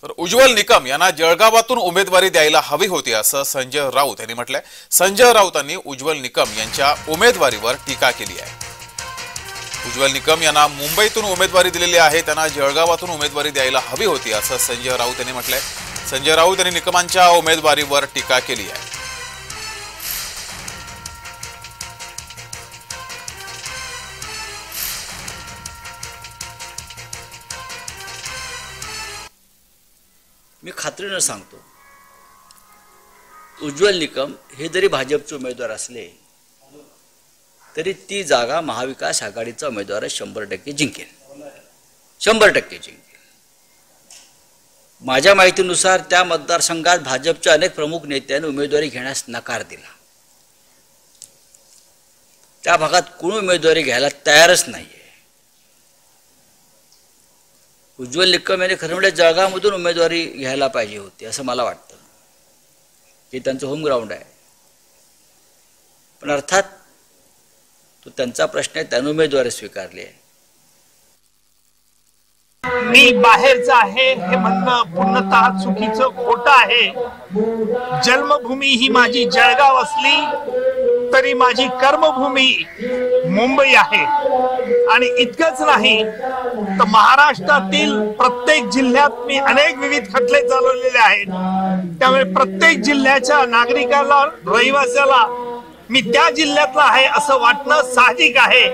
तर उज्ज्वल निकम यांना जळगावातून उमेदवारी द्यायला हवी होती असं संजय राऊत यांनी म्हटलंय। संजय राऊतांनी उज्ज्वल निकम यांच्या उमेदवारीवर टीका केली आहे। उज्ज्वल निकम यांना मुंबईतून उमेदवारी दिलेली आहे, त्यांना जळगावातून उमेदवारी द्यायला हवी होती असं संजय राऊत यांनी म्हटलंय। संजय राऊत यांनी निकमांच्या उमेदवारीवर टीका केली आहे। मी खात्रीने सांगतो, उज्ज्वल निकम हे जरी भाजपचे उमेदवार असले तरी ती जागा महाविकास आघाडीचा उमेदवार 100% जिंकेल, 100% जिंकेल। माझ्या माहितीनुसार त्या मतदारसंघात भाजपच्या अनेक प्रमुख नेत्यांनी उमेदवारी घेण्यास नकार दिला। त्या भागात कोणी उमेदवारी घ्यायला तयारच नाहीये। उज्ज्वल निकम यांनी खरं म्हणजे जळगावमधून उमेदवारी घ्यायला पाहिजे होती असं मला वाटतं, की त्यांचं होम ग्राउंड आहे। पण अर्थात तो त्यांचा प्रश्न आहे, त्याने उमेदवारी स्वीकारली आहे। मी बाहेरचा आहे हे म्हणणं पूर्णतः चुकीचं, खोटं आहे। जन्मभूमी ही माझी जळगाव असली तरी माझी कर्मभूमी मुंबई आहे। आणि इतकंच नाही तर महाराष्ट्रातील प्रत्येक जिल्ह्यात मी अनेक विविध खटले चालवलेले आहेत। त्यामुळे प्रत्येक जिल्ह्याच्या नागरिकाला, रहिवाशाला मी त्या जिल्ह्यातला आहे असं वाटणं साहजिक आहे।